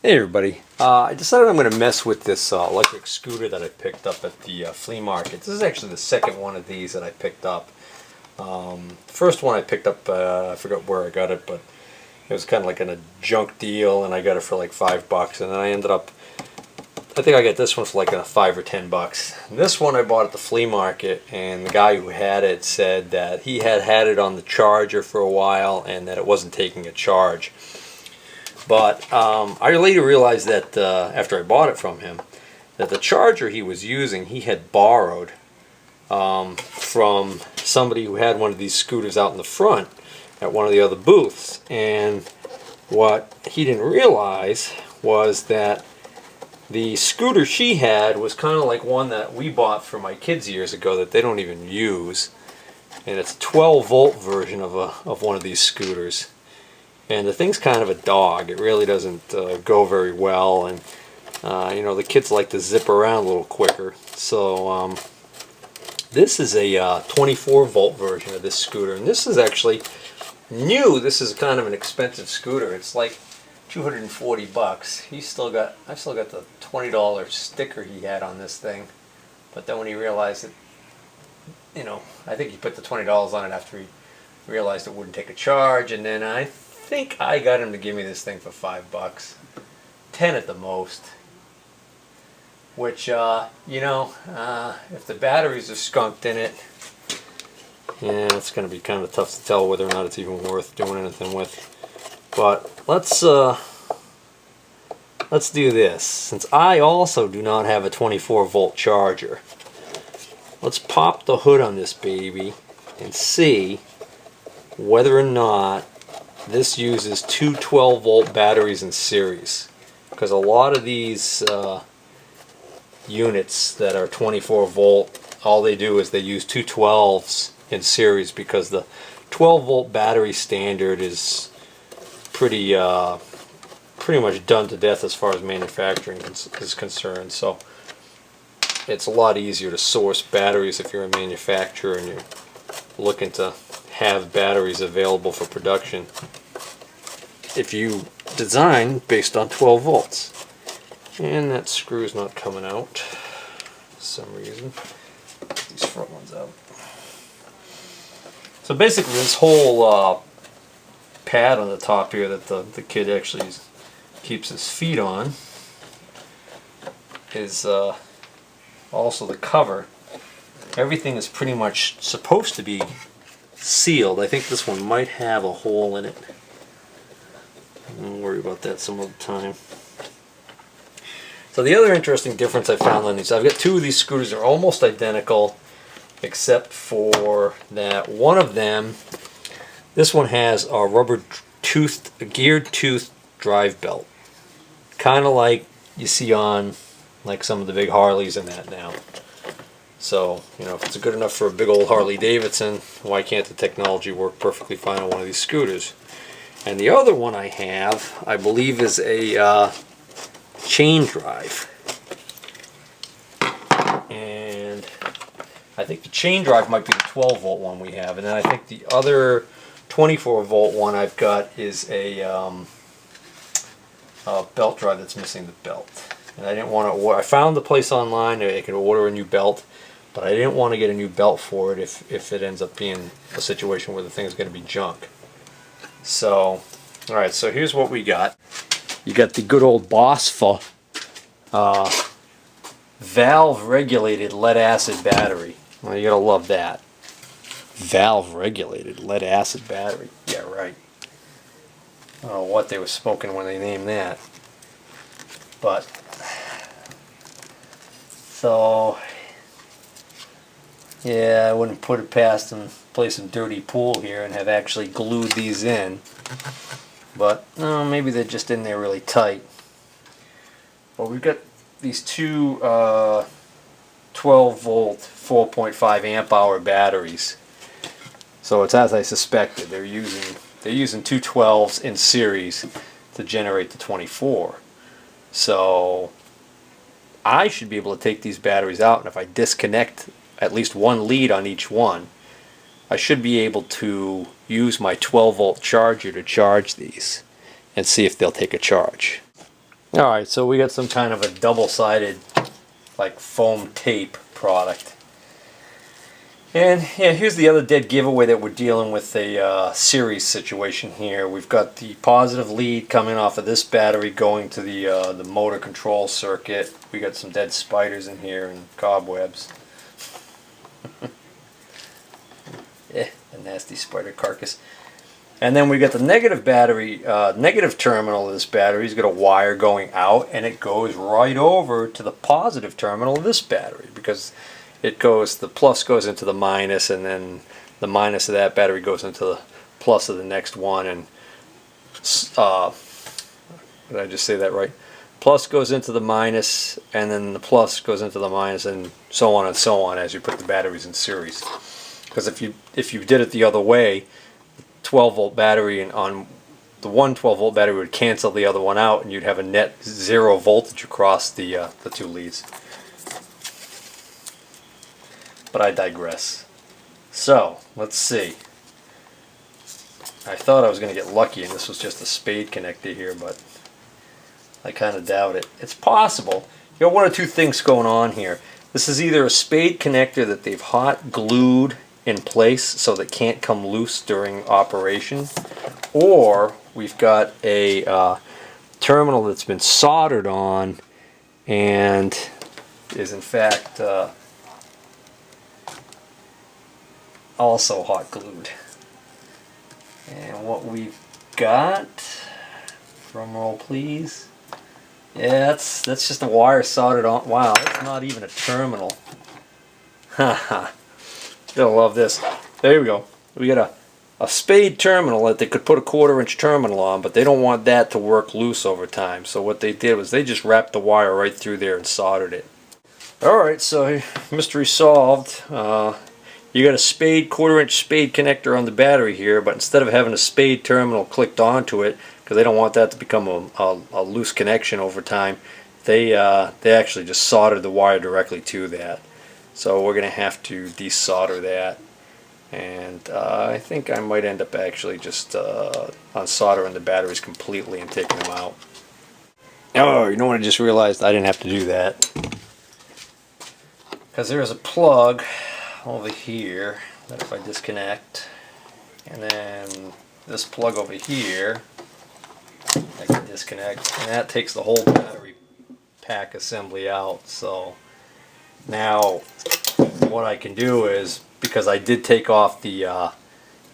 Hey everybody, I decided I'm going to mess with this electric scooter that I picked up at the flea market. This is actually the second one of these that I picked up. The first one I picked up, I forgot where I got it, but it was kind of like in a junk deal and I got it for like $5, and then I ended up, I think I got this one for like $5 or $10. This one I bought at the flea market, and the guy who had it said that he had it on the charger for a while and that it wasn't taking a charge. But I later realized that after I bought it from him, that the charger he was using, he had borrowed from somebody who had one of these scooters out in the front at one of the other booths. And what he didn't realize was that the scooter she had was kind of like one that we bought for my kids years ago that they don't even use. And it's a 12-volt version of one of these scooters. And the thing's kind of a dog. It really doesn't go very well, and you know, the kids like to zip around a little quicker. So this is a 24-volt version of this scooter, and this is actually new. This is kind of an expensive scooter. It's like $240. I've still got the $20 sticker he had on this thing, but then when he realized that, you know, I think he put the $20 on it after he realized it wouldn't take a charge, and then I think I got him to give me this thing for $5, 10 at the most. Which, you know, if the batteries are skunked in it, yeah, it's going to be kind of tough to tell whether or not it's even worth doing anything with. But let's do this. Since I also do not have a 24-volt charger, let's pop the hood on this baby and see whether or not this uses two 12-volt batteries in series, because a lot of these units that are 24-volt, all they do is they use two 12s in series, because the 12-volt battery standard is pretty much done to death as far as manufacturing is concerned. So it's a lot easier to source batteries if you're a manufacturer and you're looking to have batteries available for production if you design based on 12 volts. And that screw's not coming out for some reason. Get these front ones out. So basically this whole pad on the top here that the kid actually keeps his feet on is also the cover. Everything is pretty much supposed to be sealed. I think this one might have a hole in it. Don't worry about that some other time. So the other interesting difference I found on these, I've got two of these scooters that are almost identical, except for that one of them, this one has a geared tooth drive belt, kind of like you see on like some of the big Harleys and that now. So, you know, if it's good enough for a big old Harley Davidson, why can't the technology work perfectly fine on one of these scooters? And the other one I have, I believe, is a chain drive. And I think the chain drive might be the 12-volt one we have. And then I think the other 24-volt one I've got is a belt drive that's missing the belt. And I didn't want to order. I found the place online I could order a new belt, but I didn't want to get a new belt for it if it ends up being a situation where the thing's going to be junk. So, alright, so here's what we got. You got the good old Bosfa valve-regulated lead-acid battery. Well, you gotta love that. Valve-regulated lead-acid battery. Yeah, right. I don't know what they were smoking when they named that. But, so, yeah, I wouldn't put it past them to play some dirty pool here and have actually glued these in. But, no, maybe they're just in there really tight. Well, we've got these two 12-volt, 4.5 amp hour batteries. So it's as I suspected. They're using two 12s in series to generate the 24. So I should be able to take these batteries out, and if I disconnect at least one lead on each one, I should be able to use my 12-volt charger to charge these and see if they'll take a charge. Alright, so we got some kind of a double-sided like foam tape product. And yeah, here's the other dead giveaway that we're dealing with a series situation here. We've got the positive lead coming off of this battery going to the motor control circuit. We got some dead spiders in here and cobwebs. A nasty spider carcass. And then we got the negative battery, negative terminal of this battery. It's got a wire going out, and it goes right over to the positive terminal of this battery, because it goes, the plus goes into the minus, and then the minus of that battery goes into the plus of the next one. And did I just say that right? Plus goes into the minus, and then the plus goes into the minus, and so on as you put the batteries in series. Because if you did it the other way, 12-volt battery and on the one 12-volt battery would cancel the other one out, and you'd have a net 0 voltage across the two leads. But I digress. So let's see. I thought I was going to get lucky and this was just a spade connector here, but I kind of doubt it. It's possible. You got one or two things going on here. This is either a spade connector that they've hot glued in place so that can't come loose during operation, or we've got a terminal that's been soldered on and is in fact also hot glued. And what we've got, drum roll please, yeah, that's just a wire soldered on. Wow, that's not even a terminal. Haha. You'll love this. There we go. We got a spade terminal that they could put a 1/4-inch terminal on, but they don't want that to work loose over time. So what they did was they just wrapped the wire right through there and soldered it. Alright, so mystery solved. You got a spade 1/4-inch spade connector on the battery here, but instead of having a spade terminal clicked onto it, because they don't want that to become a loose connection over time, they actually just soldered the wire directly to that. So we're going to have to desolder that, and I think I might end up actually just unsoldering the batteries completely and taking them out. Oh, you know what, I just realized I didn't have to do that, because there's a plug over here that if I disconnect, and then this plug over here I can disconnect, and that takes the whole battery pack assembly out. So now what I can do is, because I did take off the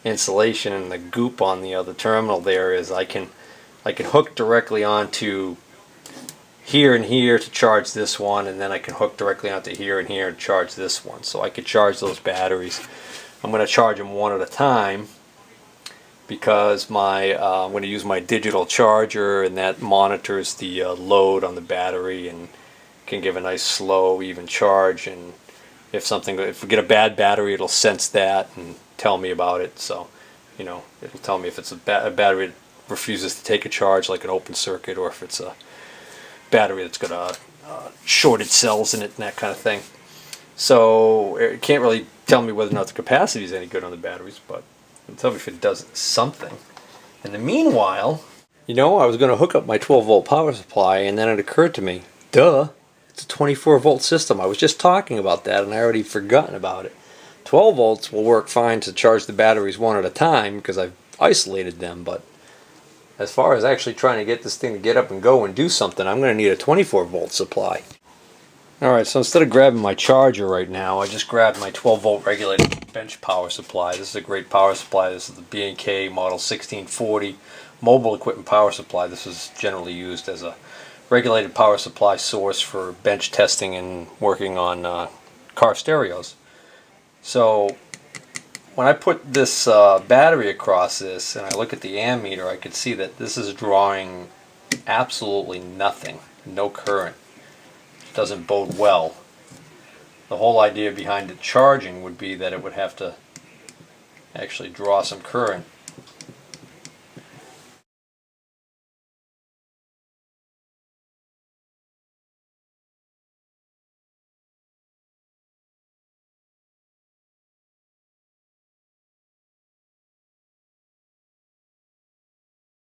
insulation and the goop on the other terminal there, is I can hook directly onto here and here to charge this one, and then I can hook directly onto here and here to charge this one. So I could charge those batteries. I'm going to charge them one at a time, because I'm going to use my digital charger, and that monitors the load on the battery and can give a nice slow even charge. And if we get a bad battery, it'll sense that and tell me about it. So it'll tell me if it's a battery that refuses to take a charge, like an open circuit, or if it's a battery that's got shorted cells in it and that kind of thing. So it can't really tell me whether or not the capacity is any good on the batteries, but it'll tell me if it does something. In the meanwhile, I was going to hook up my 12-volt power supply, and then it occurred to me, duh, it's a 24-volt system. I was just talking about that, and I already forgotten about it. 12 volts will work fine to charge the batteries one at a time, because I've isolated them, but as far as actually trying to get this thing to get up and go and do something, I'm going to need a 24-volt supply. Alright, so instead of grabbing my charger right now, I just grabbed my 12-volt regulated bench power supply. This is a great power supply. This is the B&K model 1640 mobile equipment power supply. This is generally used as a regulated power supply source for bench testing and working on car stereos. So when I put this battery across this and I look at the ammeter, I could see that this is drawing absolutely nothing, no current. It doesn't bode well. The whole idea behind it charging would be that it would have to actually draw some current